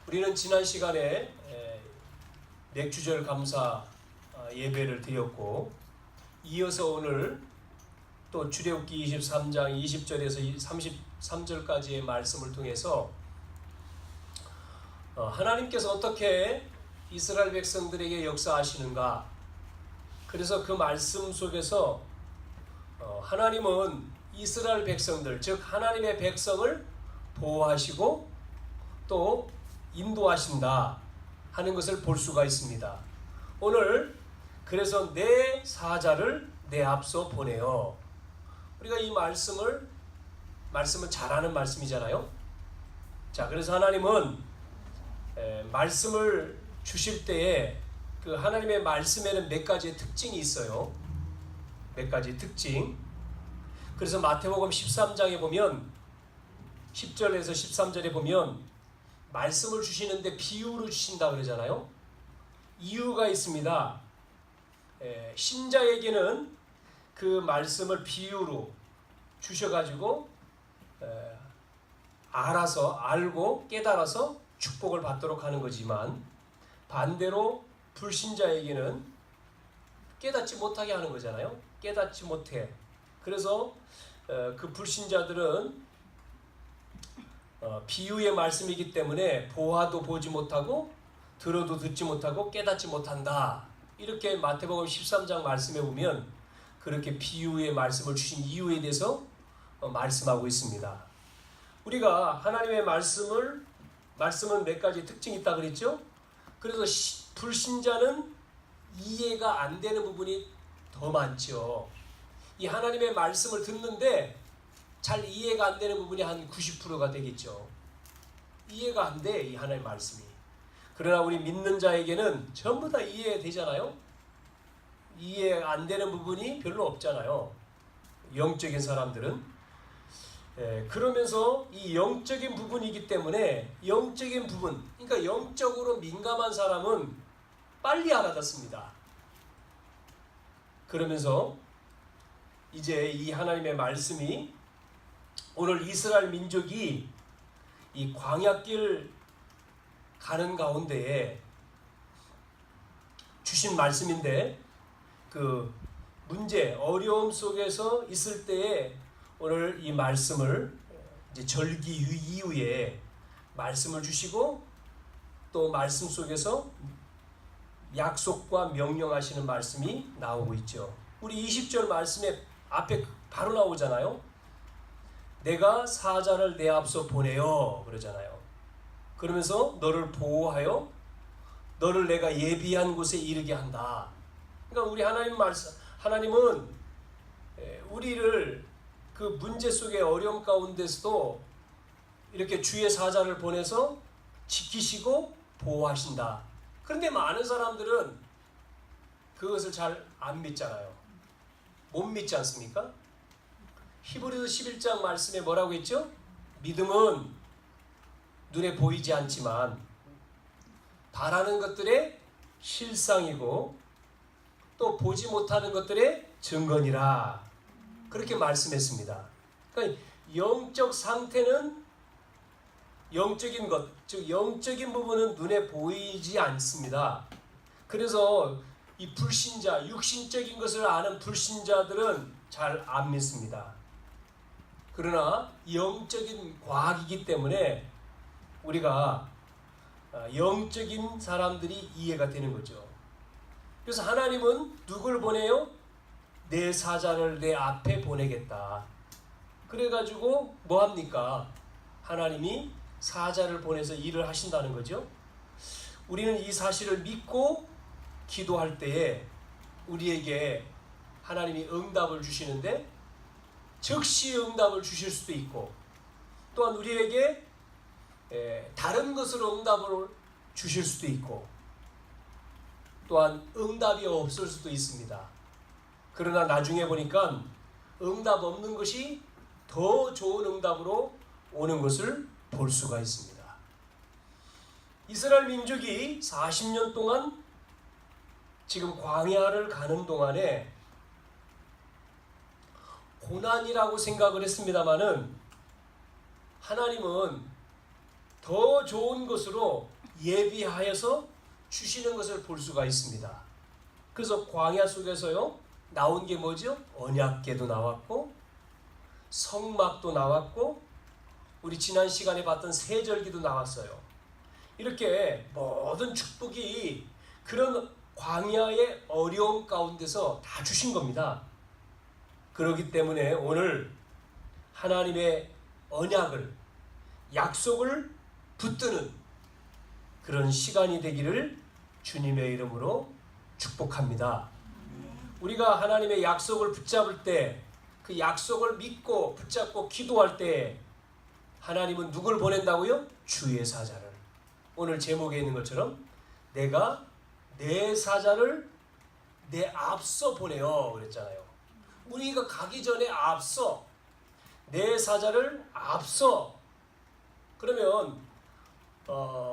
우리는 지난 시간에 맥주절 감사 예배를 드렸고, 이어서 오늘 또 출애굽기 23장 20절에서 33절까지의 말씀을 통해서 하나님께서 어떻게 이스라엘 백성들에게 역사하시는가, 그래서 그 말씀 속에서 하나님은 이스라엘 백성들, 즉 하나님의 백성을 보호하시고 또 인도하신다 하는 것을 볼 수가 있습니다. 오늘 그래서 내 사자를 내 앞서 보내어, 우리가 이 말씀은 잘하는 말씀이잖아요. 자, 그래서 하나님은 말씀을 주실 때에 그 하나님의 말씀에는 몇 가지의 특징이 있어요. 몇 가지 특징. 그래서 마태복음 13장에 보면 10절에서 13절에 보면 말씀을 주시는데 비유로 주신다 그러잖아요. 이유가 있습니다. 신자에게는 그 말씀을 비유로 주셔가지고 알고 깨달아서 축복을 받도록 하는 거지만, 반대로 불신자에게는 깨닫지 못하게 하는 거잖아요. 깨닫지 못해. 그래서 그 불신자들은 비유의 말씀이기 때문에 보아도 보지 못하고 들어도 듣지 못하고 깨닫지 못한다. 이렇게 마태복음 13장 말씀에 보면 그렇게 비유의 말씀을 주신 이유에 대해서 말씀하고 있습니다. 우리가 하나님의 말씀은 몇 가지 특징이 있다 그랬죠? 그래서 불신자는 이해가 안 되는 부분이 더 많죠. 이 하나님의 말씀을 듣는데 잘 이해가 안 되는 부분이 한 90%가 되겠죠. 이해가 안 돼, 이 하나님의 말씀이. 그러나 우리 믿는 자에게는 전부 다 이해되잖아요. 이해 안 되는 부분이 별로 없잖아요, 영적인 사람들은. 그러면서 이 영적인 부분이기 때문에, 영적인 부분, 그러니까 영적으로 민감한 사람은 빨리 알아듣습니다. 그러면서 이제 이 하나님의 말씀이, 오늘 이스라엘 민족이 이 광야길 가는 가운데에 주신 말씀인데, 그 문제, 어려움 속에서 있을 때에 오늘 이 말씀을 이제 절기 이후에 말씀을 주시고, 또 말씀 속에서 약속과 명령하시는 말씀이 나오고 있죠. 우리 20절 말씀에 앞에 바로 나오잖아요. 내가 사자를 내 앞서 보내어 그러잖아요. 그러면서 너를 보호하여 너를 내가 예비한 곳에 이르게 한다. 그러니까 우리 하나님은 우리를 그 문제 속의 어려움 가운데서도 이렇게 주의 사자를 보내서 지키시고 보호하신다. 그런데 많은 사람들은 그것을 잘 안 믿잖아요. 못 믿지 않습니까? 히브리서 11장 말씀에 뭐라고 했죠? 믿음은 눈에 보이지 않지만 바라는 것들의 실상이고 또 보지 못하는 것들의 증거니라. 그렇게 말씀했습니다. 그러니까 영적 상태는, 영적인 것, 즉 영적인 부분은 눈에 보이지 않습니다. 그래서 이 불신자, 육신적인 것을 아는 불신자들은 잘 안 믿습니다. 그러나 영적인 과학이기 때문에 우리가 영적인 사람들이 이해가 되는 거죠. 그래서 하나님은 누굴 보내요? 내 사자를 내 앞에 보내겠다. 그래가지고 뭐합니까? 하나님이 사자를 보내서 일을 하신다는 거죠. 우리는 이 사실을 믿고 기도할 때에 우리에게 하나님이 응답을 주시는데, 즉시 응답을 주실 수도 있고, 또한 우리에게 다른 것으로 응답을 주실 수도 있고, 또한 응답이 없을 수도 있습니다. 그러나 나중에 보니까 응답 없는 것이 더 좋은 응답으로 오는 것을 볼 수가 있습니다. 이스라엘 민족이 40년 동안 지금 광야를 가는 동안에 고난이라고 생각을 했습니다마는, 하나님은 더 좋은 것으로 예비하여서 주시는 것을 볼 수가 있습니다. 그래서 광야 속에서요 나온 게 뭐죠? 언약궤도 나왔고 성막도 나왔고 우리 지난 시간에 봤던 세절기도 나왔어요. 이렇게 모든 축복이 그런 광야의 어려움 가운데서 다 주신 겁니다. 그렇기 때문에 오늘 하나님의 언약을 약속을 붙드는 그런 시간이 되기를 주님의 이름으로 축복합니다. 우리가 하나님의 약속을 붙잡을 때 그 약속을 믿고 붙잡고 기도할 때 하나님은 누굴 보낸다고요? 주의 사자를. 오늘 제목에 있는 것처럼 내가 내 사자를 내 앞서 보내요 그랬잖아요. 우리가 가기 전에 앞서 내 사자를 앞서. 그러면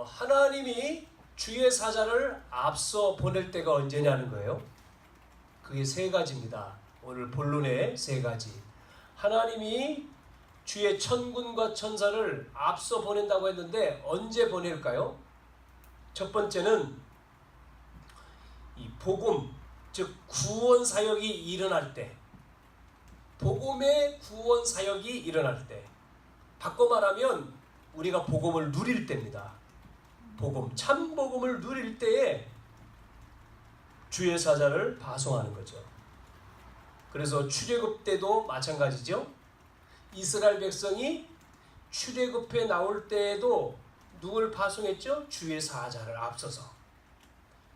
하나님이 주의 사자를 앞서 보낼 때가 언제냐는 거예요. 그게 세 가지입니다. 오늘 본론의 세 가지. 하나님이 주의 천군과 천사를 앞서 보낸다고 했는데 언제 보낼까요? 첫 번째는 이 복음, 즉 구원 사역이 일어날 때, 복음의 구원 사역이 일어날 때, 바꿔 말하면 우리가 복음을 누릴 때입니다. 복음, 참 복음을 누릴 때에 주의 사자를 파송하는 거죠. 그래서 출애굽 때도 마찬가지죠. 이스라엘 백성이 출애굽에 나올 때에도 누굴 파송했죠? 주의 사자를 앞서서.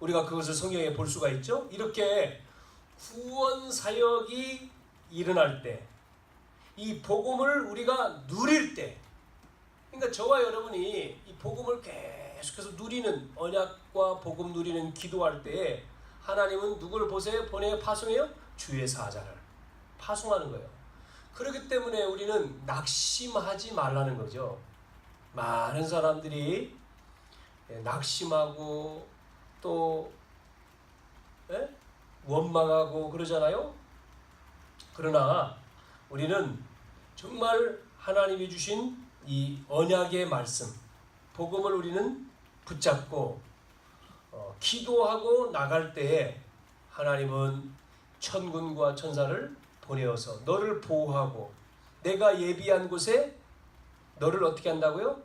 우리가 그것을 성경에 볼 수가 있죠. 이렇게 구원 사역이 일어날 때, 이 복음을 우리가 누릴 때, 그러니까 저와 여러분이 이 복음을 계속해서 누리는, 언약과 복음 누리는 기도할 때에 하나님은 누구를 보내요? 파송해요? 주의 사자를 파송하는 거예요. 그렇기 때문에 우리는 낙심하지 말라는 거죠. 많은 사람들이 낙심하고 또 원망하고 그러잖아요. 그러나 우리는 정말 하나님이 주신 이 언약의 말씀, 복음을 우리는 붙잡고 기도하고 나갈 때에 하나님은 천군과 천사를 보내어서 너를 보호하고 내가 예비한 곳에 너를 어떻게 한다고요?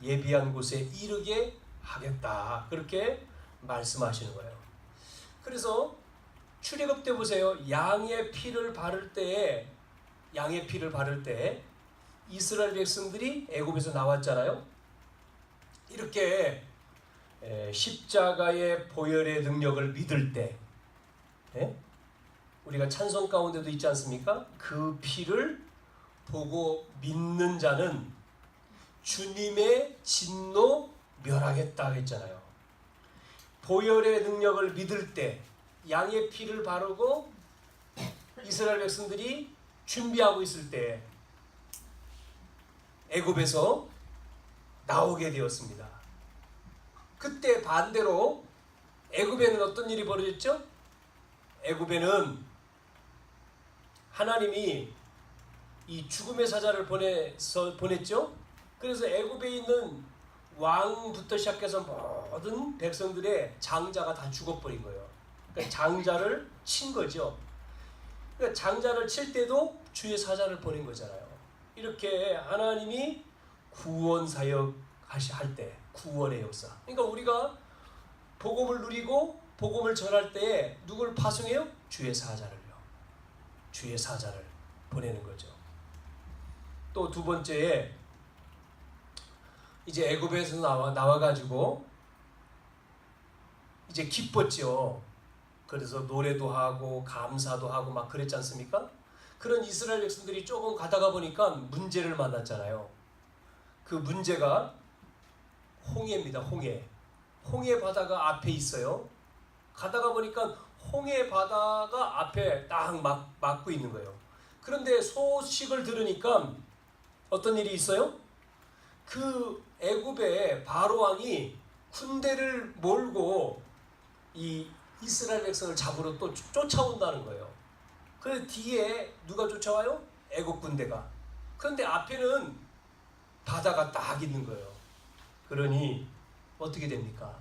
예비한 곳에 이르게 하겠다. 그렇게 말씀하시는 거예요. 그래서 출애굽 때 보세요. 양의 피를 바를 때에 이스라엘 백성들이 애굽에서 나왔잖아요. 이렇게 십자가의 보혈의 능력을 믿을 때 우리가 찬송 가운데도 있지 않습니까? 그 피를 보고 믿는 자는 주님의 진노 멸하겠다 했잖아요. 보혈의 능력을 믿을 때 양의 피를 바르고 이스라엘 백성들이 준비하고 있을 때 애굽에서 나오게 되었습니다. 그때 반대로 애굽에는 어떤 일이 벌어졌죠? 애굽에는 하나님이 이 죽음의 사자를 보냈죠. 그래서 애굽에 있는 왕부터 시작해서 모든 백성들의 장자가 다 죽어버린 거예요. 그러니까 장자를 친 거죠. 그러니까 장자를 칠 때도 주의 사자를 보낸 거잖아요. 이렇게 하나님이 구원 사역 할 때 구원의 역사. 그러니까 우리가 복음을 누리고 복음을 전할 때에 누굴 파송해요? 주의 사자를요. 주의 사자를 보내는 거죠. 또 두 번째에 이제 애굽에서 나와가지고 이제 기뻤죠. 그래서 노래도 하고 감사도 하고 막 그랬지 않습니까? 그런 이스라엘 백성들이 조금 가다가 보니까 문제를 만났잖아요. 그 문제가 홍해입니다. 홍해 바다가 앞에 있어요. 가다가 보니까 홍해 바다가 앞에 딱 막고 있는 거예요. 그런데 소식을 들으니까 어떤 일이 있어요? 그 애굽의 바로 왕이 군대를 몰고 이 이스라엘 백성을 잡으러 또 쫓아온다는 거예요. 그래서 뒤에 누가 쫓아와요? 애굽 군대가. 그런데 앞에는 바다가 딱 있는 거예요. 그러니 어떻게 됩니까?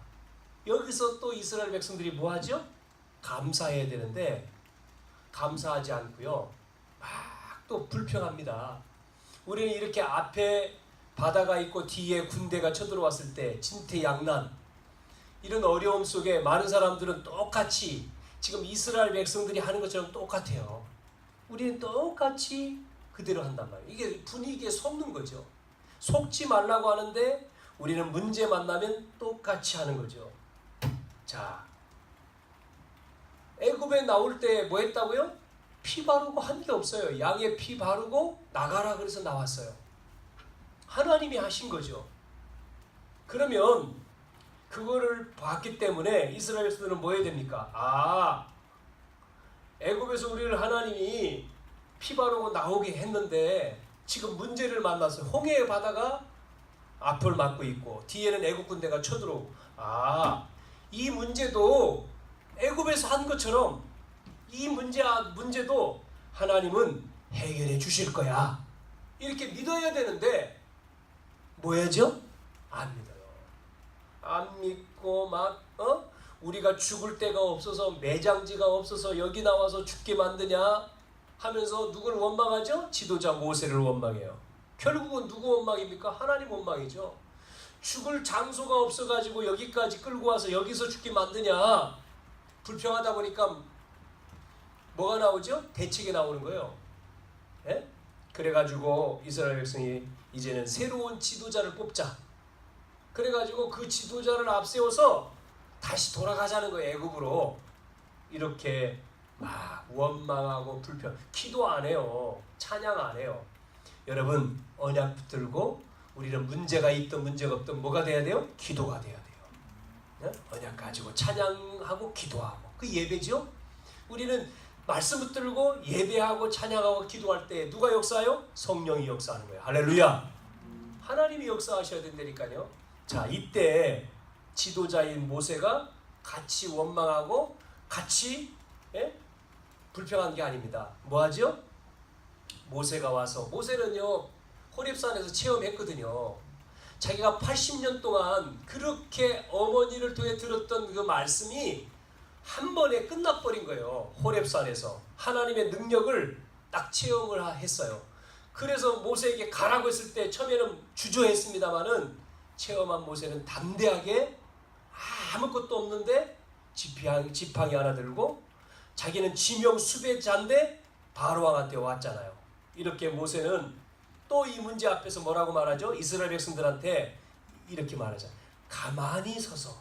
여기서 또 이스라엘 백성들이 뭐 하죠? 감사해야 되는데 감사하지 않고요. 막 또 불평합니다. 우리는 이렇게 앞에 바다가 있고 뒤에 군대가 쳐들어왔을 때 진퇴양난 이런 어려움 속에 많은 사람들은 똑같이 지금 이스라엘 백성들이 하는 것처럼 똑같아요. 우리는 똑같이 그대로 한단 말이에요. 이게 분위기에 속는 거죠. 속지 말라고 하는데 우리는 문제 만나면 똑같이 하는 거죠. 자, 애굽에 나올 때 뭐 했다고요? 피 바르고 한 게 없어요. 양의 피 바르고 나가라 그래서 나왔어요. 하나님이 하신 거죠. 그러면 그거를 봤기 때문에 이스라엘 백성들은 뭐 해야 됩니까? 애굽에서 우리를 하나님이 피 바르고 나오게 했는데 지금 문제를 만나서 홍해의 바다가 앞을 막고 있고 뒤에는 애굽 군대가 쳐들어오고 이 문제도 애굽에서 한 것처럼 이 문제도 하나님은 해결해 주실 거야. 이렇게 믿어야 되는데 뭐야죠? 안 믿어요. 안 믿고 우리가 죽을 데가 없어서 매장지가 없어서 여기 나와서 죽게 만드냐 하면서 누구를 원망하죠? 지도자 모세를 원망해요. 결국은 누구 원망입니까? 하나님 원망이죠. 죽을 장소가 없어가지고 여기까지 끌고 와서 여기서 죽게 만드냐. 불평하다 보니까 뭐가 나오죠? 대책이 나오는 거예요. 예? 그래가지고 이스라엘 백성이 이제는 새로운 지도자를 뽑자. 그래가지고 그 지도자를 앞세워서 다시 돌아가자는 거예요. 애굽으로. 이렇게 막 원망하고 불평. 기도 안 해요. 찬양 안 해요. 여러분 언약 붙들고 우리는 문제가 있든 문제가 없든 뭐가 돼야 돼요? 기도가 돼야 돼요. 예? 언약 가지고 찬양하고 기도하고 그 예배죠. 우리는 말씀 붙들고 예배하고 찬양하고 기도할 때 누가 역사해요? 성령이 역사하는 거예요. 할렐루야. 하나님이 역사하셔야 된다니까요. 자, 이때 지도자인 모세가 같이 원망하고 같이 불평한 게 아닙니다. 뭐 하죠? 모세가 와서 모세는요 호렙산에서 체험했거든요. 자기가 80년 동안 그렇게 어머니를 통해 들었던 그 말씀이 한 번에 끝나버린 거예요. 호렙산에서 하나님의 능력을 딱 체험을 했어요. 그래서 모세에게 가라고 했을 때 처음에는 주저했습니다마는 체험한 모세는 담대하게 아무것도 없는데 지팡이 하나 들고 자기는 지명 수배자인데 바로왕한테 왔잖아요. 이렇게 모세는 또 이 문제 앞에서 뭐라고 말하죠? 이스라엘 백성들한테 이렇게 말하죠. 가만히 서서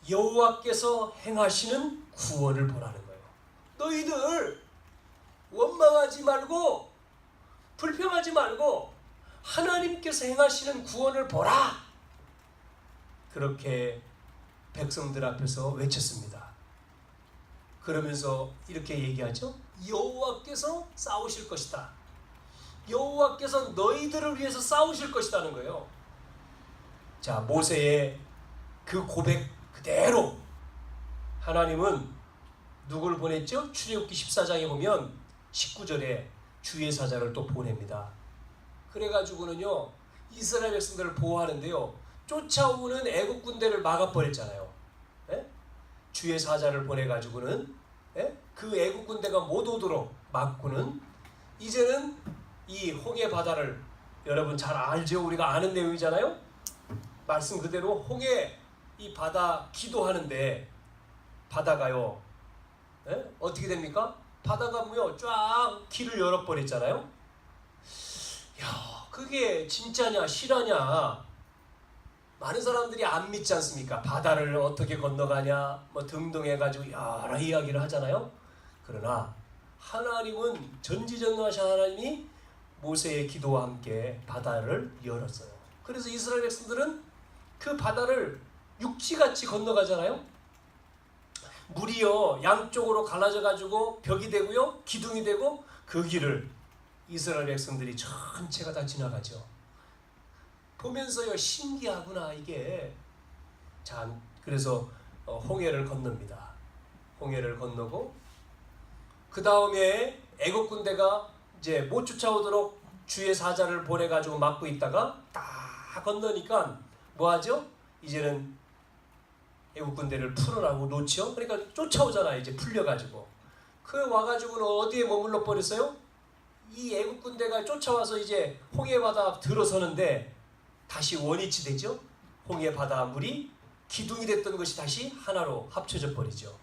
여호와께서 행하시는 구원을 보라는 거예요. 너희들 원망하지 말고 불평하지 말고 하나님께서 행하시는 구원을 보라. 그렇게 백성들 앞에서 외쳤습니다. 그러면서 이렇게 얘기하죠. 여호와께서 싸우실 것이다. 여호와께서 너희들을 위해서 싸우실 것이라는 거예요. 자, 모세의 그 고백 그대로 하나님은 누구를 보냈죠? 출애굽기 14장에 보면 19절에 주의 사자를 또 보냅니다. 그래가지고는요 이스라엘 백성들을 보호하는데요 쫓아오는 애국 군대를 막아버렸잖아요. 예? 주의 사자를 보내가지고는 그 애국 군대가 못 오도록 막고는 이제는 이 홍해 바다를 여러분 잘 알죠? 우리가 아는 내용이잖아요. 말씀 그대로 홍해 이 바다 기도하는데 바다가요 어떻게 됩니까? 바다가 뭐요 쫙 길을 열어버렸잖아요. 야, 그게 진짜냐 실화냐 많은 사람들이 안 믿지 않습니까? 바다를 어떻게 건너가냐 뭐 등등 해가지고 여러 이야기를 하잖아요. 그러나 하나님은 전지전능하신 하나님이 모세의 기도와 함께 바다를 열었어요. 그래서 이스라엘 백성들은 그 바다를 육지같이 건너가잖아요. 물이요 양쪽으로 갈라져 가지고 벽이 되고요 기둥이 되고 그 길을 이스라엘 백성들이 전체가 다 지나가죠. 보면서요 신기하구나 이게. 자, 그래서 홍해를 건넙니다. 홍해를 건너고 그 다음에 애국 군대가 이제 못 쫓아오도록 주의 사자를 보내가지고 막고 있다가 딱 건너니까 뭐하죠? 이제는 애국 군대를 풀어라고 놓죠. 그러니까 쫓아오잖아요. 이제 풀려가지고. 그 와가지고는 어디에 머물러 버렸어요? 이 애국 군대가 쫓아와서 이제 홍해 바다 들어서는데 다시 원위치 되죠. 홍해 바다 물이 기둥이 됐던 것이 다시 하나로 합쳐져 버리죠.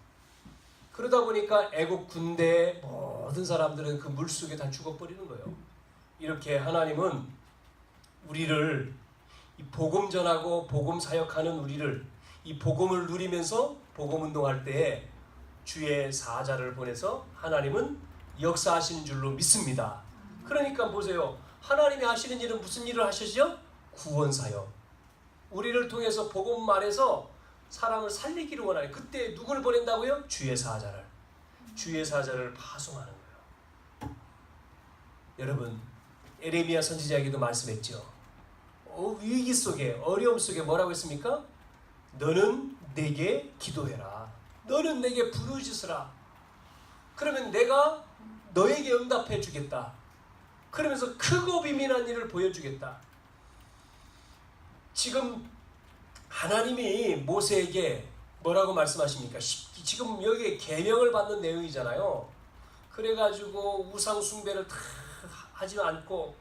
그러다 보니까 애국 군대의 모든 사람들은 그 물속에 다 죽어버리는 거예요. 이렇게 하나님은 우리를 이 복음 전하고 복음 사역하는 우리를 이 복음을 누리면서 복음 운동할 때에 주의 사자를 보내서 하나님은 역사하시는 줄로 믿습니다. 그러니까 보세요. 하나님이 하시는 일은 무슨 일을 하시죠? 구원 사역. 우리를 통해서 복음 말해서 사람을 살리기를 원하요. 그때 누구를 보낸다고요? 주의 사자를. 주의 사자를 파송하는 거예요. 여러분, 에레미야 선지자에게도 말씀했죠. 위기 속에, 어려움 속에 뭐라고 했습니까? 너는 내게 기도해라. 너는 내게 부르짖으라. 그러면 내가 너에게 응답해 주겠다. 그러면서 크고 비밀한 일을 보여주겠다. 지금 하나님이 모세에게 뭐라고 말씀하십니까? 지금 여기에 계명을 받는 내용이잖아요. 그래가지고 우상 숭배를 다 하지 않고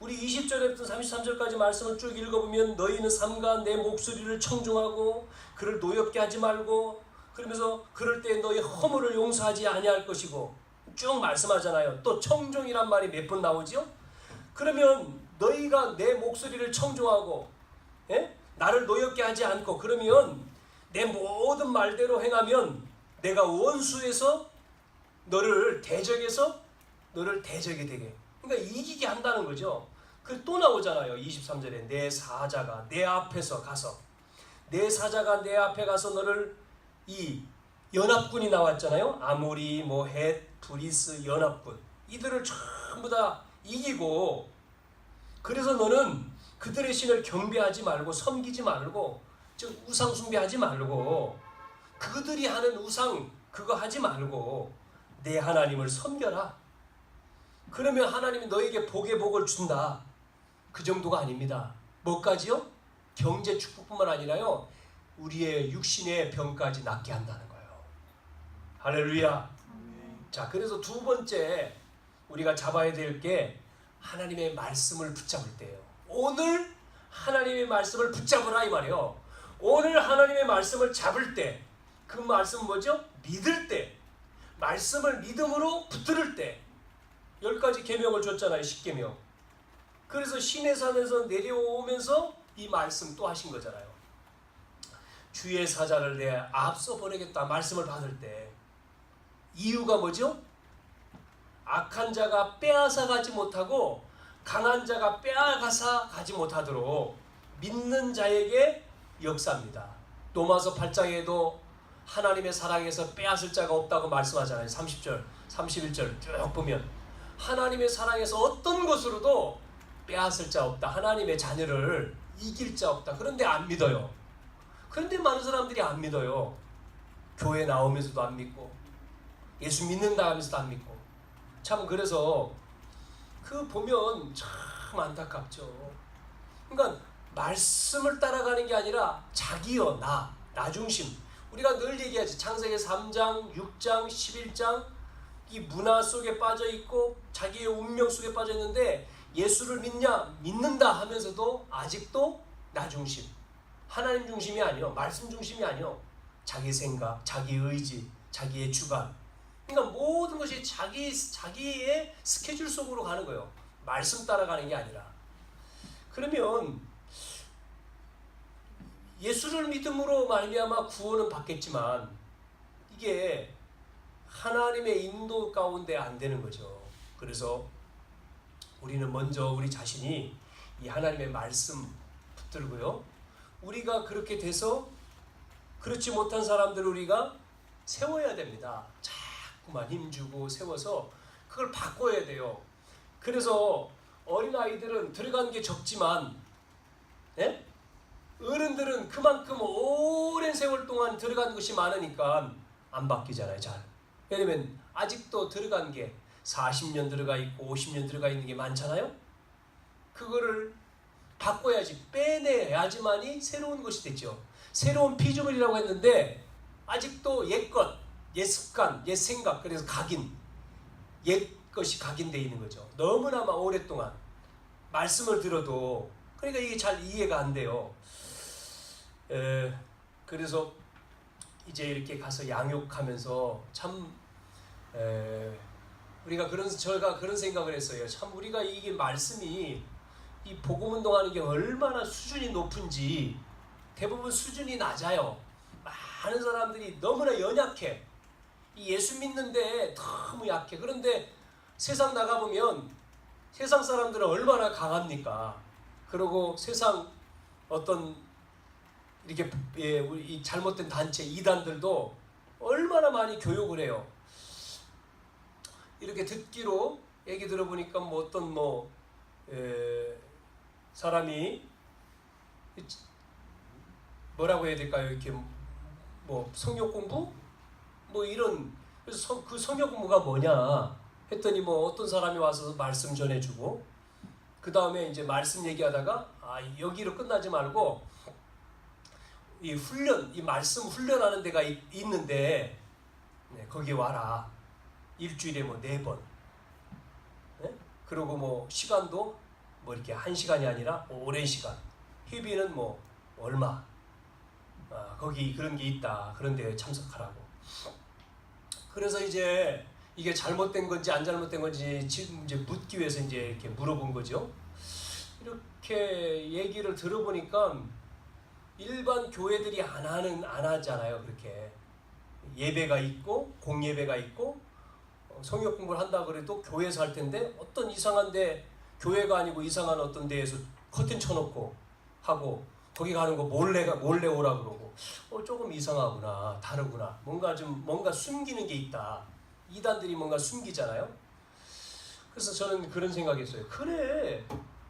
우리 20절부터 33절까지 말씀을 쭉 읽어보면 너희는 삼가 내 목소리를 청중하고 그를 노엽게 하지 말고 그러면서 그럴 때 너희 허물을 용서하지 아니할 것이고 쭉 말씀하잖아요. 또 청종이란 말이 몇 번 나오죠? 그러면 너희가 내 목소리를 청종하고 나를 노엽게 하지 않고 그러면 내 모든 말대로 행하면 내가 원수에서 너를 대적해서 너를 대적이 되게 그러니까 이기게 한다는 거죠. 그 또 나오잖아요. 23절에 내 사자가 내 앞에서 가서 내 사자가 내 앞에 가서 너를 이 연합군이 나왔잖아요. 아모리, 헷, 브리스 연합군 이들을 전부 다 이기고 그래서 너는 그들의 신을 경배하지 말고 섬기지 말고 즉 우상 숭배하지 말고 그들이 하는 우상 그거 하지 말고 내 하나님을 섬겨라. 그러면 하나님이 너에게 복의 복을 준다. 그 정도가 아닙니다. 뭐까지요? 경제 축복뿐만 아니라요. 우리의 육신의 병까지 낫게 한다는 거예요. 할렐루야. 자, 그래서 두 번째 우리가 잡아야 될 게 하나님의 말씀을 붙잡을 때예요. 오늘 하나님의 말씀을 붙잡으라 이 말이에요. 오늘 하나님의 말씀을 잡을 때 그 말씀은 뭐죠? 믿을 때 말씀을 믿음으로 붙들을 때 10가지 계명을 줬잖아요. 10계명. 그래서 시내산에서 내려오면서 이 말씀 또 하신 거잖아요. 주의 사자를 내 앞서 보내겠다 말씀을 받을 때 이유가 뭐죠? 악한 자가 빼앗아 가지 못하고 강한 자가 빼앗아서 가지 못하도록 믿는 자에게 역사합니다. 로마서 8장에도 하나님의 사랑에서 빼앗을 자가 없다고 말씀하잖아요. 30절, 31절 쭉 보면 하나님의 사랑에서 어떤 것으로도 빼앗을 자 없다. 하나님의 자녀를 이길 자 없다. 그런데 안 믿어요. 그런데 많은 사람들이 안 믿어요. 교회 나오면서도 안 믿고 예수 믿는다 하면서도 안 믿고 참 그래서 그 보면 참 안타깝죠. 그러니까 말씀을 따라가는 게 아니라 자기요 나 중심. 우리가 늘 얘기하지. 창세기 3장, 6장, 11장 이 문화 속에 빠져있고 자기의 운명 속에 빠져있는데 예수를 믿냐? 믿는다 하면서도 아직도 나 중심. 하나님 중심이 아니요. 말씀 중심이 아니요. 자기 생각, 자기 의지, 자기의 주관. 그러니까 모든 것이 자기의 스케줄 속으로 가는 거예요. 말씀 따라가는 게 아니라. 그러면 예수를 믿음으로 말미암아 구원은 받겠지만 이게 하나님의 인도 가운데 안 되는 거죠. 그래서 우리는 먼저 우리 자신이 이 하나님의 말씀 붙들고요. 우리가 그렇게 돼서 그렇지 못한 사람들을 우리가 세워야 됩니다. 자꾸만 힘주고 세워서 그걸 바꿔야 돼요. 그래서 어린아이들은 들어간 게 적지만 어른들은 그만큼 오랜 세월 동안 들어간 것이 많으니까 안 바뀌잖아요. 잘. 왜냐면 아직도 들어간 게 40년 들어가 있고 50년 들어가 있는 게 많잖아요. 그거를 바꿔야지, 빼내야지만이 새로운 것이 됐죠. 새로운 피조물이라고 했는데 아직도 옛것, 옛 습관, 옛 생각, 그래서 각인, 옛 것이 각인되어 있는 거죠. 너무나 오랫동안 말씀을 들어도, 그러니까 이게 잘 이해가 안 돼요. 그래서 이제 이렇게 가서 양육하면서 참 제가 그런 생각을 했어요. 참 우리가 이게 말씀이 이 복음 운동하는 게 얼마나 수준이 높은지. 대부분 수준이 낮아요. 많은 사람들이 너무나 연약해. 이 예수 믿는데 너무 약해. 그런데 세상 나가보면 세상 사람들은 얼마나 강합니까? 그리고 세상 어떤 이렇게 이 잘못된 단체 이단들도 얼마나 많이 교육을 해요. 이렇게 듣기로 얘기 들어보니까 뭐 어떤 사람이 뭐라고 해야 될까요? 이렇게 뭐 성역 공부? 뭐 이런, 그래서 그 성역 공부가 뭐냐 했더니 뭐 어떤 사람이 와서 말씀 전해주고, 그 다음에 이제 말씀 얘기하다가 여기로 끝나지 말고 이 훈련, 이 말씀 훈련하는 데가 있는데 거기 와라. 일주일에 뭐 4번. 네? 그리고 뭐 시간도 뭐 이렇게 1시간이 아니라 오랜 시간. 회비는 뭐 얼마. 거기 그런 게 있다. 그런 데에 참석하라고. 그래서 이제 이게 잘못된 건지 안 잘못된 건지 지금 이제 묻기 위해서 이제 이렇게 물어본 거죠. 이렇게 얘기를 들어보니까 일반 교회들이 안 하잖아요. 그렇게 예배가 있고 공예배가 있고 성역 공부를 한다 그래도 교회에서 할 텐데, 어떤 이상한데 교회가 아니고 이상한 어떤 데에서 커튼 쳐놓고 하고, 거기 가는 거 몰래 오라 그러고, 조금 이상하구나, 다르구나, 뭔가 숨기는 게 있다. 이단들이 뭔가 숨기잖아요. 그래서 저는 그런 생각했어요. 그래,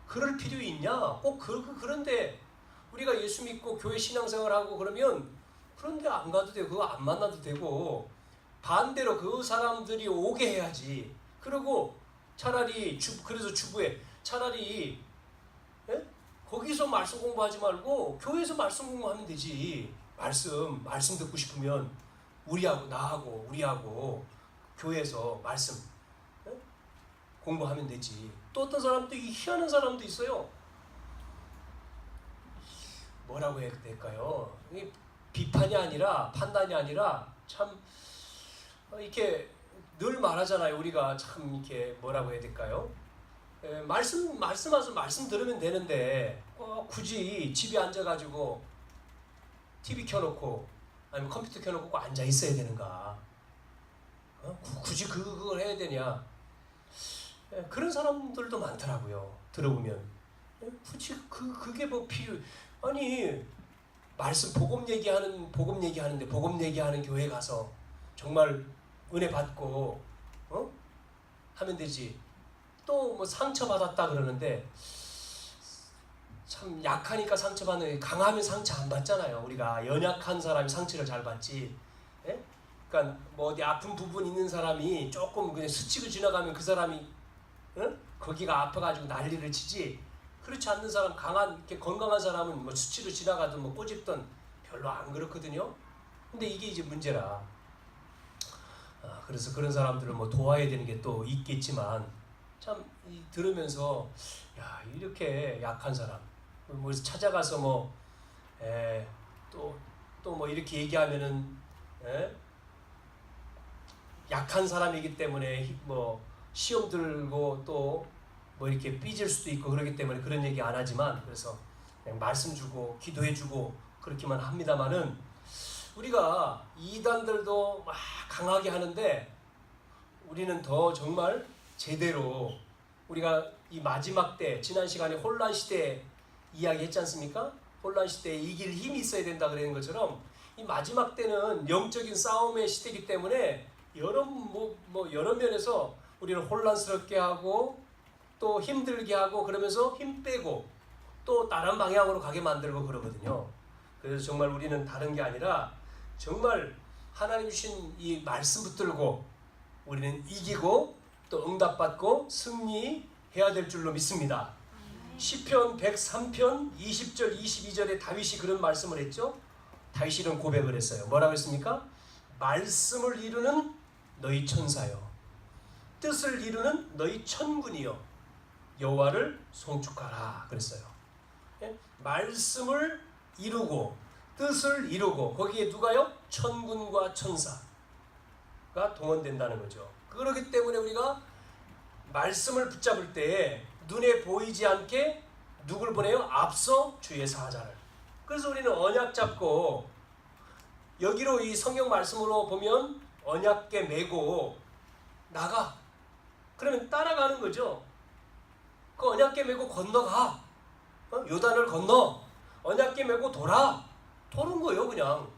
그럴 필요 있냐? 꼭 그런데 우리가 예수 믿고 교회 신앙생활하고 그러면 그런데 안 가도 되고 그거 안 만나도 되고, 반대로 그 사람들이 오게 해야지. 그리고 차라리 그래서 주부에 차라리 거기서 말씀 공부하지 말고 교회에서 말씀 공부하면 되지. 말씀 듣고 싶으면 우리하고 교회에서 말씀 공부하면 되지. 또 어떤 사람도 희한한 사람도 있어요. 뭐라고 해야 될까요? 비판이 아니라 판단이 아니라 참 이렇게 늘 말하잖아요. 우리가 참 이렇게 뭐라고 해야 될까요? 말씀하셔서 말씀 들으면 되는데 굳이 집에 앉아가지고 TV 켜놓고 아니면 컴퓨터 켜놓고 꼭 앉아 있어야 되는가? 굳이 그걸 해야 되냐? 그런 사람들도 많더라고요. 들어보면 굳이 그게 뭐 아니 복음 얘기하는데 복음 얘기하는 교회 가서 정말 은혜 받고 하면 되지. 또 뭐 상처받았다 그러는데, 참 약하니까 상처받는, 강하면 상처 안 받잖아요. 우리가 연약한 사람이 상처를 잘 받지. 예? 그러니까 뭐 어디 아픈 부분 있는 사람이 조금 그냥 스치고 지나가면 그 사람이 거기가 아파가지고 난리를 치지. 그렇지 않는 사람, 이렇게 건강한 사람은 뭐 스치고 지나가든 뭐 꼬집든 별로 안 그렇거든요. 근데 이게 이제 문제라. 그래서 그런 사람들을 뭐 도와야 되는 게 또 있겠지만, 참 들으면서 이렇게 약한 사람 뭐 찾아가서 또 뭐 이렇게 얘기하면은 약한 사람이기 때문에 뭐 시험 들고 또 뭐 이렇게 삐질 수도 있고 그렇기 때문에 그런 얘기 안 하지만, 그래서 그냥 말씀 주고 기도해 주고 그렇게만 합니다만은, 우리가 이단들도 막 강하게 하는데 우리는 더 정말 제대로, 우리가 이 마지막 때, 지난 시간에 혼란 시대 이야기 했지 않습니까? 혼란 시대에 이길 힘이 있어야 된다 그러는 것처럼, 이 마지막 때는 영적인 싸움의 시대이기 때문에 여러 면에서 우리를 혼란스럽게 하고 또 힘들게 하고, 그러면서 힘 빼고 또 다른 방향으로 가게 만들고 그러거든요. 그래서 정말 우리는 다른 게 아니라 정말 하나님 주신 이 말씀 붙들고 우리는 이기고 또 응답받고 승리해야 될 줄로 믿습니다. 시편 103편 20절 22절에 다윗이 그런 말씀을 했죠. 다윗이 이런 고백을 했어요. 뭐라고 했습니까? 말씀을 이루는 너희 천사여, 뜻을 이루는 너희 천군이여, 여호와를 송축하라 그랬어요. 예? 말씀을 이루고 뜻을 이루고 거기에 누가요? 천군과 천사가 동원된다는 거죠. 그렇기 때문에 우리가 말씀을 붙잡을 때 눈에 보이지 않게 누굴 보내요? 앞서 주의 사자를. 그래서 우리는 언약 잡고 여기로 이 성경 말씀으로 보면 언약궤 메고 나가. 그러면 따라가는 거죠. 그 언약궤 메고 건너가. 요단을 건너. 언약궤 메고 도는 거예요, 그냥.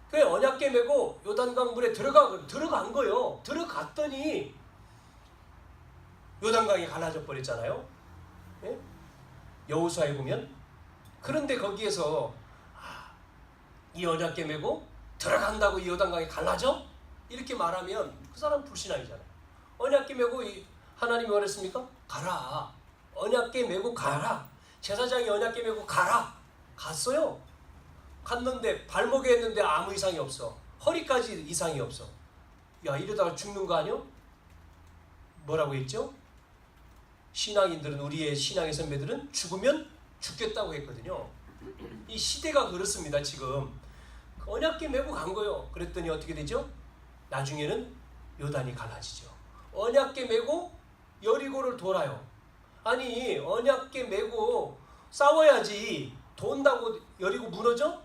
그 언약궤 메고 요단강 물에 들어간 거예요. 들어갔더니 요단강이 갈라져 버렸잖아요. 예? 여호수아에 보면. 그런데 거기에서 이 언약궤 메고 들어간다고 이 요단강이 갈라져? 이렇게 말하면 그 사람 불신앙이잖아요. 언약궤 메고 하나님이 뭐랬습니까? 가라. 언약궤 메고 가라. 제사장이 언약궤 메고 가라. 갔어요. 갔는데 발목에 했는데 아무 이상이 없어. 허리까지 이상이 없어. 야, 이러다가 죽는 거 아니요? 뭐라고 했죠? 신앙인들은, 우리의 신앙의 선배들은 죽으면 죽겠다고 했거든요. 이 시대가 그렇습니다. 지금 언약궤 메고 간 거예요. 그랬더니 어떻게 되죠? 나중에는 요단이 갈라지죠. 언약궤 메고 여리고를 돌아요. 아니, 언약궤 메고 싸워야지 돈다고 여리고 무너져?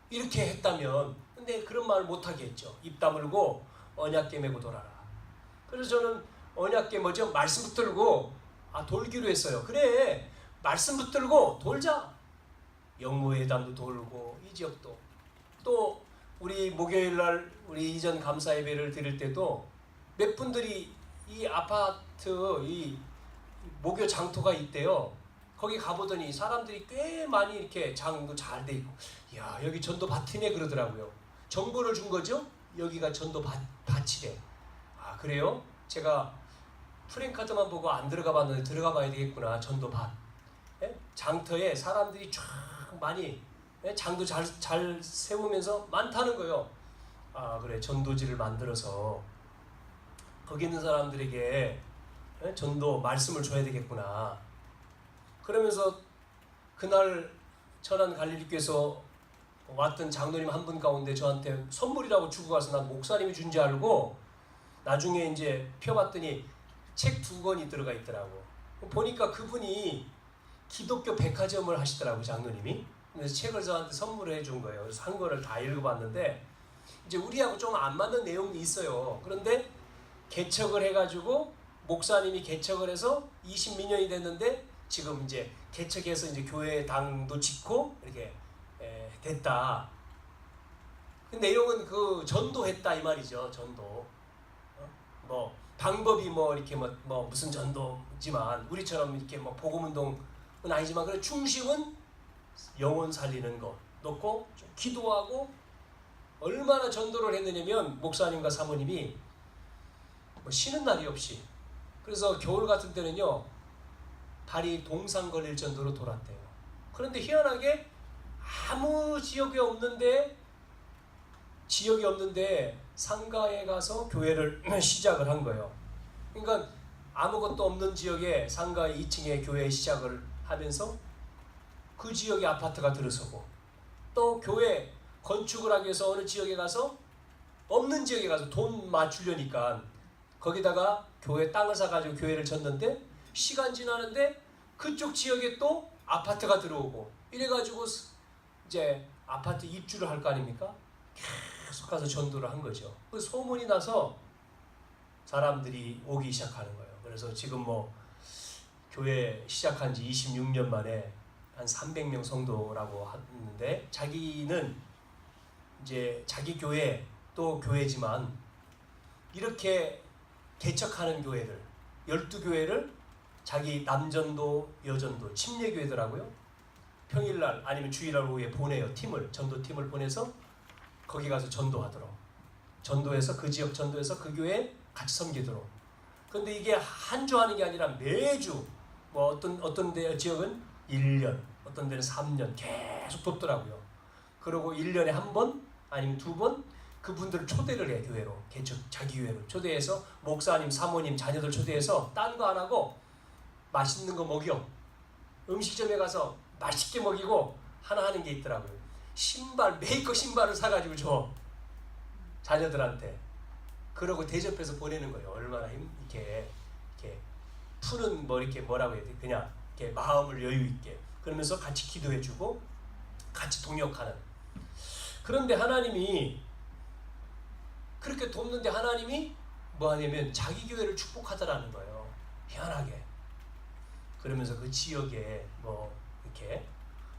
이렇게 했다면. 근데 그런 말을 못하게 했죠. 입 다물고 언약궤 메고 돌아라. 그래서 저는 언약궤 말씀 붙들고 돌기로 했어요. 그래, 말씀 붙들고 돌자. 영무회담도 돌고 이 지역도. 또 우리 목요일날 우리 이전 감사 예배를 드릴 때도 몇 분들이 이 아파트 이 목요 장터가 있대요. 거기 가보더니 사람들이 꽤 많이 이렇게 장도 잘 돼 있고, 야, 여기 전도 밭이네 그러더라고요. 정보를 준 거죠. 여기가 전도 밭이래. 그래요? 제가 프랭카드만 보고 안 들어가 봤는데 들어가 봐야 되겠구나. 전도 밭. 예? 장터에 사람들이 쫙 많이, 예? 장도 잘 세우면서 많다는 거예요. 그래, 전도지를 만들어서 거기 있는 사람들에게, 예? 전도 말씀을 줘야 되겠구나. 그러면서 그날 천안 갈릴리교에서 왔던 장로님 한 분 가운데 저한테 선물이라고 주고 가서 난 목사님이 준 줄 알고 나중에 이제 펴봤더니 책 2권이 들어가 있더라고. 보니까 그분이 기독교 백화점을 하시더라고, 장로님이. 그래서 책을 저한테 선물을 해준 거예요. 그래서 한 권을 다 읽어봤는데 이제 우리하고 좀 안 맞는 내용이 있어요. 그런데 개척을 해가지고 목사님이 개척을 해서 20몇 년이 됐는데 지금 이제 개척해서 이제 교회 당도 짓고 이렇게 됐다. 그 내용은 그 전도했다 이 말이죠. 전도. 뭐 방법이 이렇게 무슨 전도지만 우리처럼 이렇게 복음운동은 아니지만 그래 중심은 영혼 살리는 것 놓고 좀 기도하고. 얼마나 전도를 했느냐면 목사님과 사모님이 쉬는 날이 없이, 그래서 겨울 같은 때는요 발이 동상 걸릴 정도로 돌았대요. 그런데 희한하게 아무 지역이 없는데 상가에 가서 교회를 시작을 한 거예요. 그러니까 아무것도 없는 지역에 상가 2층에 교회 시작을 하면서 그 지역에 아파트가 들어서고, 또 교회 건축을 하기 위해서 어느 지역에 가서, 없는 지역에 가서 돈 맞추려니까 거기다가 교회 땅을 사가지고 교회를 졌는데 시간 지나는데 그쪽 지역에 또 아파트가 들어오고 이래가지고 이제 아파트 입주를 할 거 아닙니까? 계속 가서 전도를 한 거죠. 그 소문이 나서 사람들이 오기 시작하는 거예요. 그래서 지금 교회 시작한 지 26년 만에 한 300명 성도라고 하는데, 자기는 이제 자기 교회 또 교회지만 이렇게 개척하는 교회를 12교회를 자기 남전도 여전도 침례교회더라고요. 평일날 아니면 주일날 오후에 보내요. 전도팀을 보내서 거기 가서 전도하도록, 전도해서 그 지역 전도해서 그 교회에 같이 섬기도록. 그런데 이게 한 주 하는 게 아니라 매주 뭐 어떤 지역은 1년, 어떤 데는 3년 계속 돕더라고요. 그리고 1년에 한 번 아니면 2번 그분들을 초대를 해, 교회로. 자기 교회로 초대해서 목사님, 사모님, 자녀들 초대해서 딴 거 안 하고 맛있는 거 먹여. 음식점에 가서 맛있게 먹이고 하나 하는 게 있더라고요. 메이커 신발을 사가지고 줘. 자녀들한테. 그러고 대접해서 보내는 거예요. 얼마나 이렇게 푸는 이렇게 뭐라고 해야 돼? 그냥 이렇게 마음을 여유 있게. 그러면서 같이 기도해주고 같이 동역하는. 그런데 하나님이 그렇게 돕는데 하나님이 뭐 하냐면 자기 교회를 축복하더라는 거예요. 희한하게. 그러면서 그 지역에 뭐 이렇게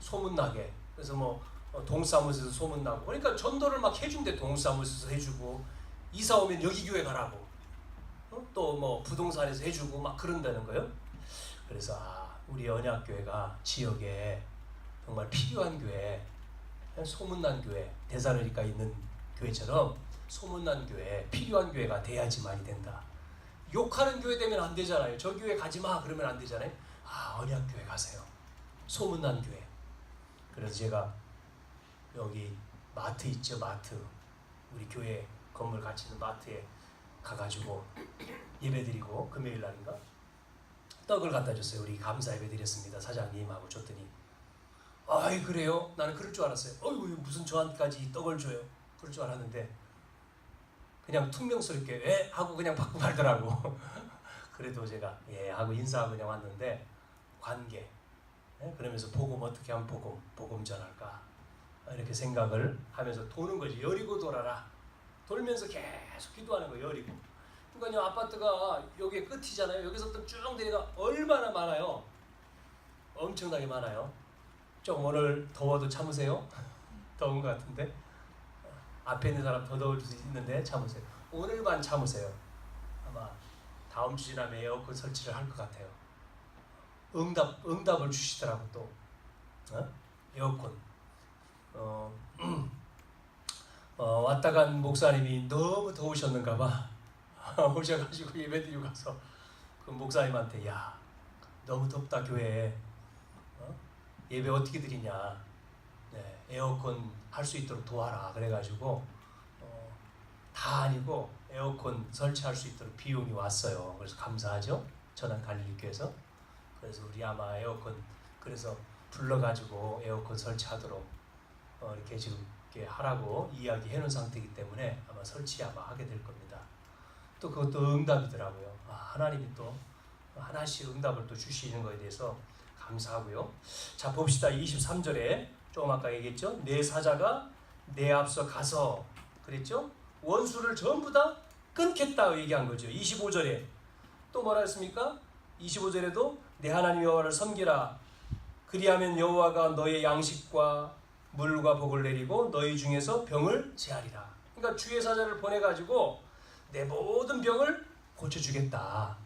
소문나게. 그래서 뭐 동사무소에서 소문나고. 그러니까 전도를 막 해준대. 동사무소에서 해주고 이사 오면 여기 교회 가라고. 또 뭐 부동산에서 해주고 막 그런다는 거예요. 그래서 우리 언약교회가 지역에 정말 필요한 교회, 소문난 교회, 데살로니가 있는 교회처럼 소문난 교회, 필요한 교회가 돼야지만이 된다. 욕하는 교회 되면 안 되잖아요. 저 교회 가지 마 그러면 안 되잖아요. 언약교회 가세요. 소문난 교회. 그래서 제가 여기 마트 있죠, 마트. 우리 교회 건물 같이 있는 마트에 가가지고 예배드리고 금요일 날인가 떡을 갖다 줬어요. 우리 감사 예배 드렸습니다. 사장님하고 줬더니 아이 그래요? 나는 그럴 줄 알았어요. 어이구 무슨 저한테까지 떡을 줘요? 그럴 줄 알았는데 그냥 퉁명스럽게 예? 하고 그냥 받고 말더라고. 그래도 제가 예 하고 인사하고 그냥 왔는데 관계 예? 그러면서 복음 어떻게 하면 복음 전할까 이렇게 생각을 하면서 도는 거지. 여리고 돌아라. 돌면서 계속 기도하는 거예요. 여리고. 그러니까요 아파트가 여기 끝이잖아요. 여기서부터 쭉 내려가 얼마나 많아요. 엄청나게 많아요. 좀 오늘 더워도 참으세요. 더운 것 같은데 앞에 있는 사람 더 더울 수 있는데 참으세요. 오늘만 참으세요. 아마 다음 주 지나면 에어컨 설치를 할 것 같아요. 응답을 주시더라고 또. 에어컨. 왔다 간 목사님이 너무 더우셨는가 봐. 오셔가지고 예배드리고 가서 그 목사님한테 야 너무 덥다 교회에 예배 어떻게 드리냐. 네, 에어컨 할 수 있도록 도와라. 그래가지고 다 아니고 에어컨 설치할 수 있도록 비용이 왔어요. 그래서 감사하죠. 전안 갈릴교에서. 그래서 우리 아마 에어컨 그래서 불러가지고 에어컨 설치하도록 이렇게 지금 이렇게 하라고 이야기해 놓은 상태이기 때문에 아마 설치 아마 하게 될 겁니다. 또 그것도 응답이더라고요. 하나님이 또 하나씩 응답을 또 주시는 것에 대해서 감사하고요. 자 봅시다. 23절에 조금 아까 얘기했죠. 내 사자가 내 앞서 가서 그랬죠. 원수를 전부 다 끊겠다 얘기한 거죠. 25절에 또 뭐라 했습니까? 25절에도 내 하나님 여호와를 섬기라. 그리하면 여호와가 너의 양식과 물과 복을 내리고 너희 중에서 병을 제하리라. 그러니까 주의 사자를 보내가지고 내 모든 병을 고쳐주겠다.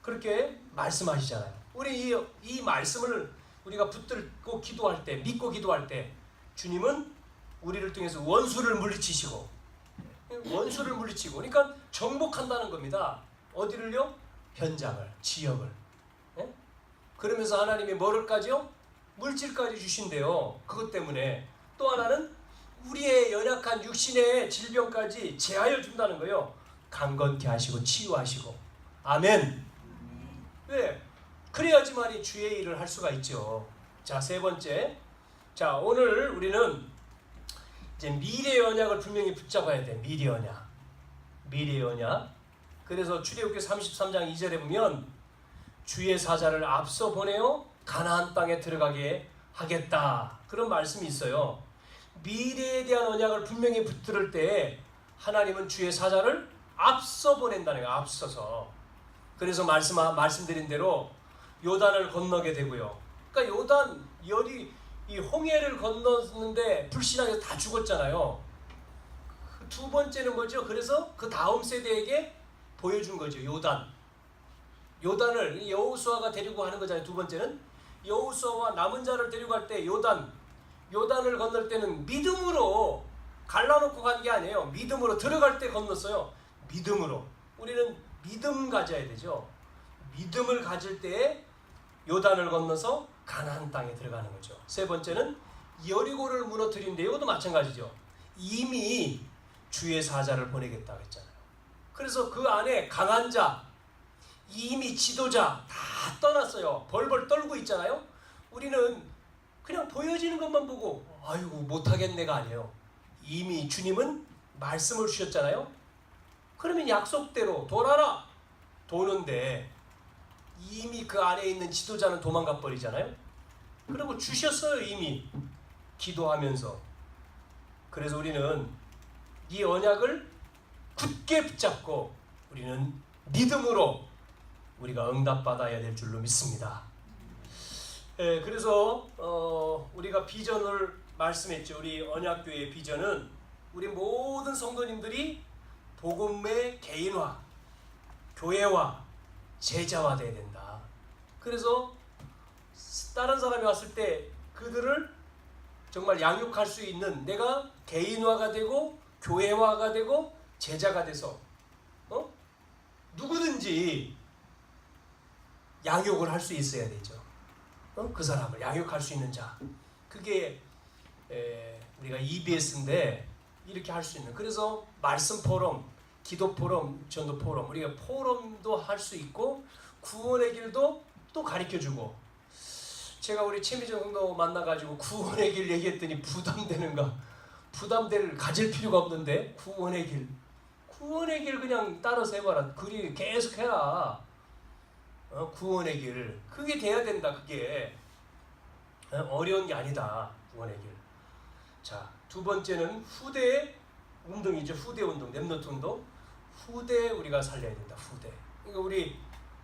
그렇게 말씀하시잖아요. 우리 이 말씀을 우리가 붙들고 기도할 때, 믿고 기도할 때 주님은 우리를 통해서 원수를 물리치시고 그러니까 정복한다는 겁니다. 어디를요? 현장을, 지역을. 예? 그러면서 하나님이 뭐를까지요? 물질까지 주신대요. 그것 때문에 또 하나는 우리의 연약한 육신의 질병까지 제하여 준다는 거예요. 강건케 하시고 치유하시고. 아멘. 왜? 그래야지만이 주의 일을 할 수가 있죠. 자, 세 번째. 자, 오늘 우리는 이제 미래의 언약을 분명히 붙잡아야 돼. 미래의 언약. 미래의 언약. 그래서 출애굽기 33장 2절에 보면 주의 사자를 앞서 보내어 가나안 땅에 들어가게 하겠다. 그런 말씀이 있어요. 미래에 대한 언약을 분명히 붙들 때 하나님은 주의 사자를 앞서 보낸다는 거예요. 앞서서. 그래서 말씀드린 대로 요단을 건너게 되고요. 그러니까 요단 이 홍해를 건넜는데 불신하게 다 죽었잖아요. 두 번째는 뭐죠? 그래서 그 다음 세대에게 보여준 거죠. 요단을 여호수아가 데리고 가는 거잖아요. 두 번째는 여호수아와 남은 자를 데리고 갈 때 요단을 건널 때는 믿음으로 갈라놓고 간 게 아니에요. 믿음으로 들어갈 때 건넜어요. 믿음으로. 우리는 믿음 가져야 되죠. 믿음을 가질 때에 요단을 건너서 가나안 땅에 들어가는 거죠. 세 번째는 여리고를 무너뜨린데 이것도 마찬가지죠. 이미 주의 사자를 보내겠다고 했잖아요. 그래서 그 안에 강한 자, 이미 지도자 다 떠났어요. 벌벌 떨고 있잖아요. 우리는 그냥 보여지는 것만 보고 아이고 못하겠네가 아니에요. 이미 주님은 말씀을 주셨잖아요. 그러면 약속대로 돌아라. 도는데 이미 그 안에 있는 지도자는 도망가 버리잖아요. 그리고 주셨어요. 이미 기도하면서. 그래서 우리는 이 언약을 굳게 붙잡고 우리는 믿음으로 우리가 응답받아야 될 줄로 믿습니다. 그래서 우리가 비전을 말씀했죠. 우리 언약교회의 비전은 우리 모든 성도님들이 복음의 개인화, 교회화, 제자화 돼야 된다. 그래서 다른 사람이 왔을 때 그들을 정말 양육할 수 있는 내가 개인화가 되고 교회화가 되고 제자가 돼서 누구든지 양육을 할 수 있어야 되죠. 그 사람을 양육할 수 있는 자. 그게 우리가 EBS인데 이렇게 할 수 있는. 그래서 말씀 포럼, 기도 포럼, 전도 포럼. 우리가 포럼도 할 수 있고 구원의 길도 또 가르쳐주고. 제가 우리 최미정 성도 만나가지고 구원의 길 얘기했더니 부담되는가? 부담될 가질 필요가 없는데 구원의 길. 구원의 길 그냥 따라서 해봐라. 그리 계속 해라. 구원의 길. 그게 돼야 된다. 그게 어려운 게 아니다. 구원의 길. 자, 두 번째는 후대 운동이죠. 후대 운동, 렘넌트 운동. 후대 우리가 살려야 된다. 후대. 그러니까 우리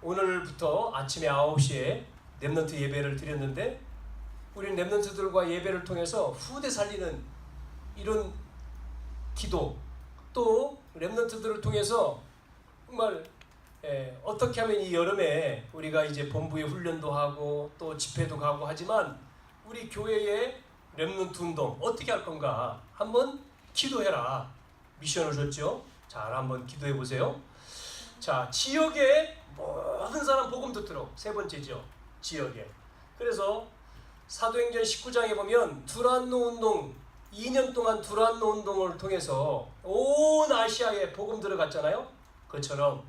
오늘부터 아침에 9시에 렘넌트 예배를 드렸는데 우리는 렘넌트들과 예배를 통해서 후대 살리는 이런 기도, 또 렘넌트들을 통해서 정말 어떻게 하면 이 여름에 우리가 이제 본부에 훈련도 하고 또 집회도 가고 하지만 우리 교회의 렘넌트 운동 어떻게 할 건가 한번 기도해라. 미션을 줬죠. 자, 한번 기도해 보세요. 자, 지역에 모든 사람 복음 듣도록. 세 번째죠. 지역에. 그래서 사도행전 19장에 보면 두란노 운동 2년 동안 두란노 운동을 통해서 온 아시아에 복음 들어갔잖아요. 그처럼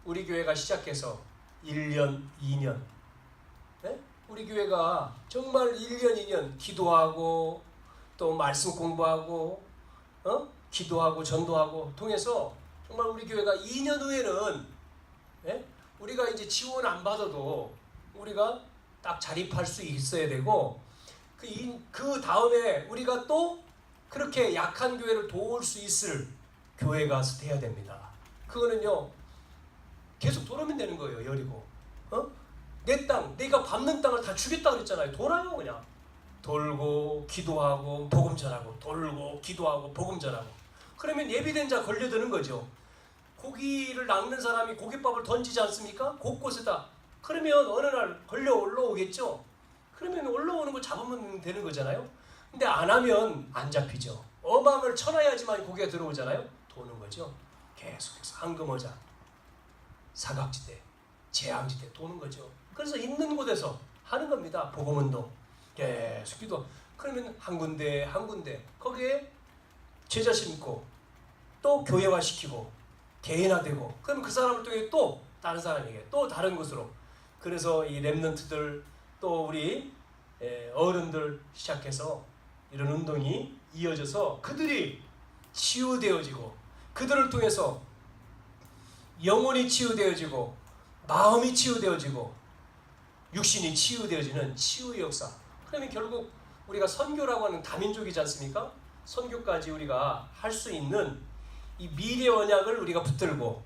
우리 교회가 시작해서 1년, 2년 네? 우리 교회가 정말 1년, 2년 기도하고 또 말씀 공부하고 기도하고 전도하고 통해서 정말 우리 교회가 2년 후에는 네? 우리가 이제 지원 안 받아도 우리가 딱 자립할 수 있어야 되고 그 다음에 우리가 또 그렇게 약한 교회를 도울 수 있을 교회가 돼야 됩니다. 그거는요 계속 돌으면 되는 거예요. 여리고 내 땅, 내가 밟는 땅을 다 주겠다 그랬잖아요. 돌아요. 그냥 돌고 기도하고 복음 전하고 돌고 기도하고 복음 전하고. 그러면 예비된 자 걸려드는 거죠. 고기를 낚는 사람이 고깃밥을 던지지 않습니까? 곳곳에다. 그러면 어느 날 걸려 올라오겠죠. 그러면 올라오는 거 잡으면 되는 거잖아요. 근데 안 하면 안 잡히죠. 어망을 쳐놔야지만 고기가 들어오잖아요. 도는 거죠. 계속해서 황금어장, 사각지대, 재앙지대 도는 거죠. 그래서 있는 곳에서 하는 겁니다. 복음운동 계속 기도. 그러면 한 군데 한 군데 거기에 제자 심고 또 교회화시키고 개인화되고 그러면 그 사람을 통해 또 다른 사람에게 또 다른 곳으로. 그래서 이 렘넌트들 또 우리 어른들 시작해서 이런 운동이 이어져서 그들이 치유되어지고 그들을 통해서 영혼이 치유되어지고 마음이 치유되어지고 육신이 치유되어지는 치유의 역사. 그러면 결국 우리가 선교라고 하는 다민족이지 않습니까? 선교까지 우리가 할 수 있는 이 미래 언약을 우리가 붙들고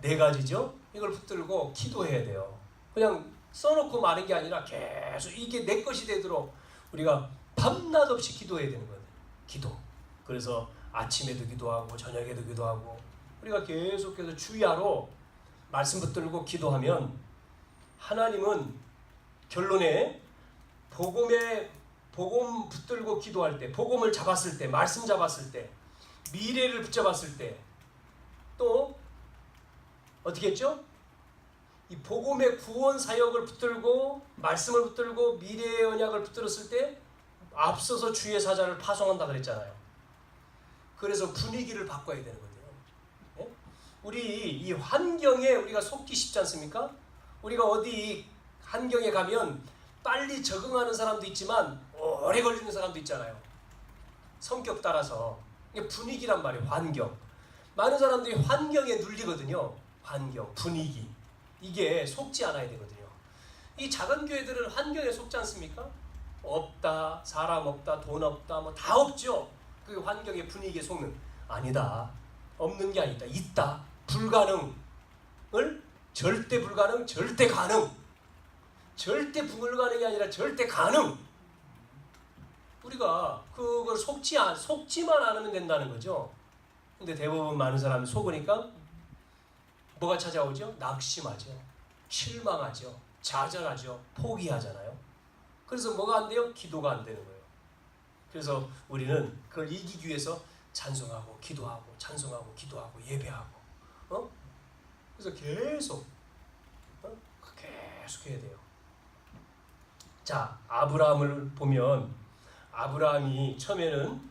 네 가지죠. 이걸 붙들고 기도해야 돼요. 그냥 써놓고 마는 게 아니라 계속 이게 내 것이 되도록 우리가 밤낮 없이 기도해야 되는 거예요. 기도. 그래서 아침에도 기도하고 저녁에도 기도하고 우리가 계속해서 주야로 말씀 붙들고 기도하면 하나님은 결론에 복음 붙들고 기도할 때, 복음을 잡았을 때, 말씀 잡았을 때, 미래를 붙잡았을 때 또 어떻게 했죠? 이 복음의 구원 사역을 붙들고 말씀을 붙들고 미래의 언약을 붙들었을 때 앞서서 주의 사자를 파송한다 그랬잖아요. 그래서 분위기를 바꿔야 되는 거예요. 네? 우리 이 환경에 우리가 속기 쉽지 않습니까? 우리가 어디 환경에 가면 빨리 적응하는 사람도 있지만 오래 걸리는 사람도 있잖아요. 성격 따라서. 이게 분위기란 말이에요. 환경. 많은 사람들이 환경에 눌리거든요. 환경, 분위기. 이게 속지 않아야 되거든요. 이 작은 교회들은 환경에 속지 않습니까? 없다, 사람 없다, 돈 없다, 뭐 다 없죠. 그 환경의 분위기에 속는. 아니다. 없는 게 아니다. 있다. 불가능을 절대 불가능, 절대 가능. 절대 불가능이 아니라 절대 가능. 우리가 그걸 속지만 않으면 된다는 거죠. 근데 대부분 많은 사람이 속으니까 뭐가 찾아오죠? 낙심하죠. 실망하죠. 좌절하죠. 포기하잖아요. 그래서 뭐가 안 돼요? 기도가 안 되는 거예요. 그래서 우리는 그걸 이기기 위해서 찬송하고 기도하고 찬송하고 기도하고 예배하고 그래서 계속 해야 돼요. 자, 아브라함을 보면 아브라함이 처음에는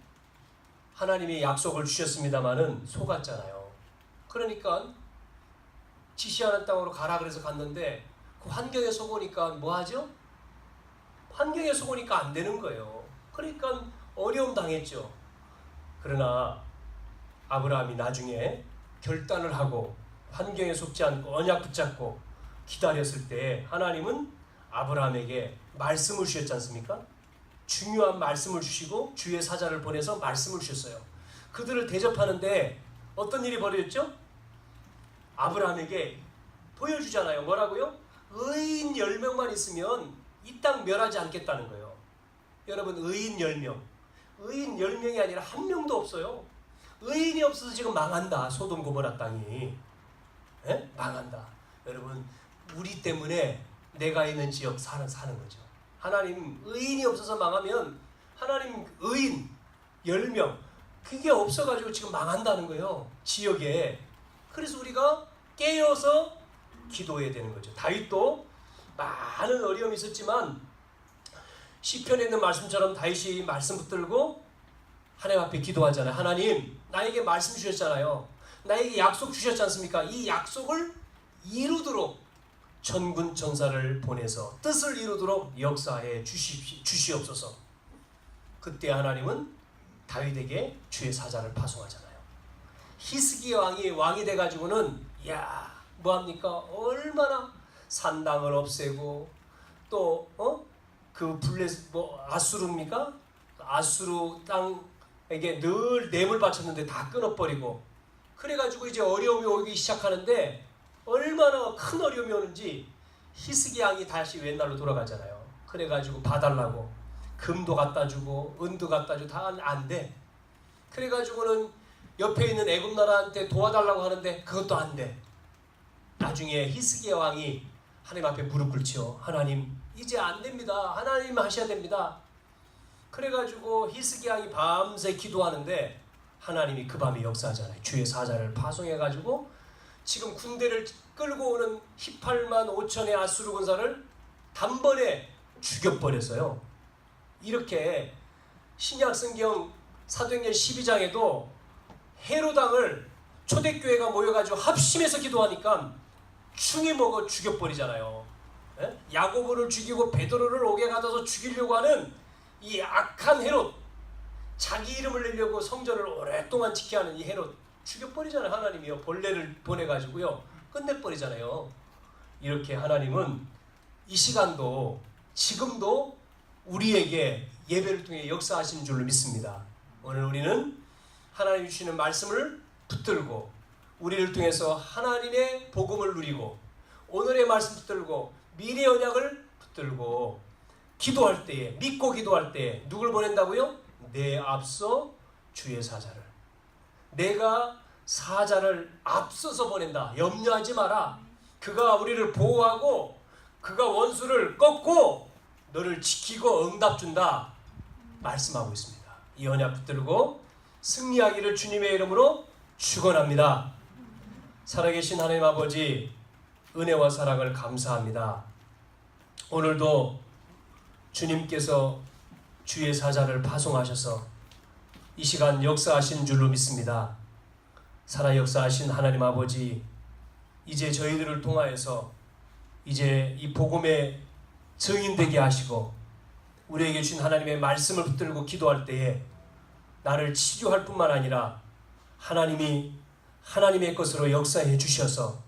하나님이 약속을 주셨습니다마는 속았잖아요. 그러니까 지시하는 땅으로 가라 그래서 갔는데 그 환경에 속으니까 뭐 하죠? 환경에 속으니까 안 되는 거예요. 그러니까 어려움 당했죠. 그러나 아브라함이 나중에 결단을 하고 환경에 속지 않고 언약 붙잡고 기다렸을 때 하나님은 아브라함에게 말씀을 주셨지 않습니까? 중요한 말씀을 주시고 주의 사자를 보내서 말씀을 주셨어요. 그들을 대접하는데 어떤 일이 벌어졌죠? 아브라함에게 보여주잖아요. 뭐라고요? 의인 10명만 있으면 이 땅 멸하지 않겠다는 거예요. 여러분, 의인 10명. 의인 10명이 아니라 한 명도 없어요. 의인이 없어서 지금 망한다. 소돔 고모라 땅이. 에? 망한다. 여러분, 우리 때문에 내가 있는 지역 사는 거죠. 하나님 의인이 없어서 망하면 하나님 의인 10명 그게 없어가지고 지금 망한다는 거예요. 지역에. 그래서 우리가 깨어서 기도해야 되는 거죠. 다윗도 많은 어려움이 있었지만 시편에 있는 말씀처럼 다윗이 말씀 붙들고 하나님 앞에 기도하잖아요. 하나님 나에게 말씀 주셨잖아요. 나에게 약속 주셨지 않습니까? 이 약속을 이루도록 천군 천사를 보내서 뜻을 이루도록 역사해 주시옵소서. 그때 하나님은 다윗에게 주의 사자를 파송하잖아요. 히스기야 왕이 돼가지고는 뭐합니까? 얼마나 산당을 없애고 또 그 아수르입니까? 아수르 땅에게 늘 뇌물 바쳤는데 다 끊어버리고 그래가지고 이제 어려움이 오기 시작하는데 얼마나 큰 어려움이 오는지 히스기야 왕이 다시 옛날로 돌아가잖아요. 그래가지고 봐달라고 금도 갖다 주고 은도 갖다 주고 다 안 돼. 그래가지고는 옆에 있는 애굽 나라한테 도와달라고 하는데 그것도 안 돼. 나중에 히스기야 왕이 하나님 앞에 무릎 꿇죠. 하나님 이제 안 됩니다. 하나님 하셔야 됩니다. 그래가지고 히스기야 왕이 밤새 기도하는데 하나님이 그 밤에 역사하잖아요. 주의 사자를 파송해가지고 지금 군대를 끌고 오는 18만 5천의 아수르 군사를 단번에 죽여버렸어요. 이렇게 신약성경 사도행전 12장에도 헤로당을 초대교회가 모여가지고 합심해서 기도하니까 충이 먹어 죽여버리잖아요. 야고보를 죽이고 베드로를 옥에 가둬서 죽이려고 하는 이 악한 헤롯, 자기 이름을 내려고 성전을 오랫동안 지켜야 하는 이 헤롯 죽여버리잖아요. 하나님이요. 벌레를 보내가지고요 끝내버리잖아요. 이렇게 하나님은 이 시간도 지금도 우리에게 예배를 통해 역사하시는 줄로 믿습니다. 오늘 우리는 하나님 주시는 말씀을 붙들고 우리를 통해서 하나님의 복음을 누리고 오늘의 말씀 붙들고 미래 언약을 붙들고 기도할 때에 믿고 기도할 때에 누굴 보낸다고요? 내 앞서 주의 사자를. 내가 사자를 앞서서 보낸다. 염려하지 마라. 그가 우리를 보호하고 그가 원수를 꺾고 너를 지키고 응답 준다. 말씀하고 있습니다. 이 언약 붙들고 승리하기를 주님의 이름으로 축원합니다. 살아계신 하나님 아버지, 은혜와 사랑을 감사합니다. 오늘도 주님께서 주의 사자를 파송하셔서 이 시간 역사하신 줄로 믿습니다. 살아 역사하신 하나님 아버지, 이제 저희들을 통하여서 이제 이 복음의 증인되게 하시고 우리에게 주신 하나님의 말씀을 붙들고 기도할 때에 나를 치유할 뿐만 아니라 하나님이 하나님의 것으로 역사해 주셔서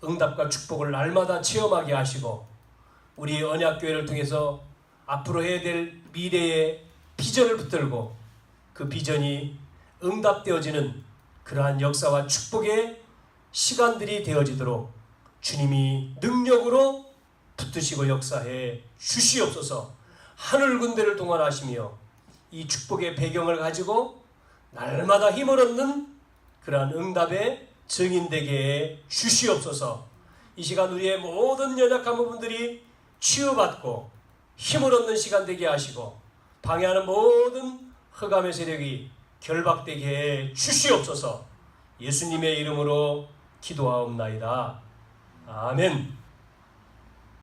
응답과 축복을 날마다 체험하게 하시고 우리 언약교회를 통해서 앞으로 해야 될 미래의 비전을 붙들고 그 비전이 응답되어지는 그러한 역사와 축복의 시간들이 되어지도록 주님이 능력으로 붙드시고 역사해 주시옵소서. 하늘 군대를 동원하시며 이 축복의 배경을 가지고 날마다 힘을 얻는 그러한 응답의 증인되게 해 주시옵소서. 이 시간 우리의 모든 연약한 부분들이 치유받고 힘을 얻는 시간 되게 하시고 방해하는 모든 흑암의 세력이 결박되게 해 주시옵소서. 예수님의 이름으로 기도하옵나이다. 아멘.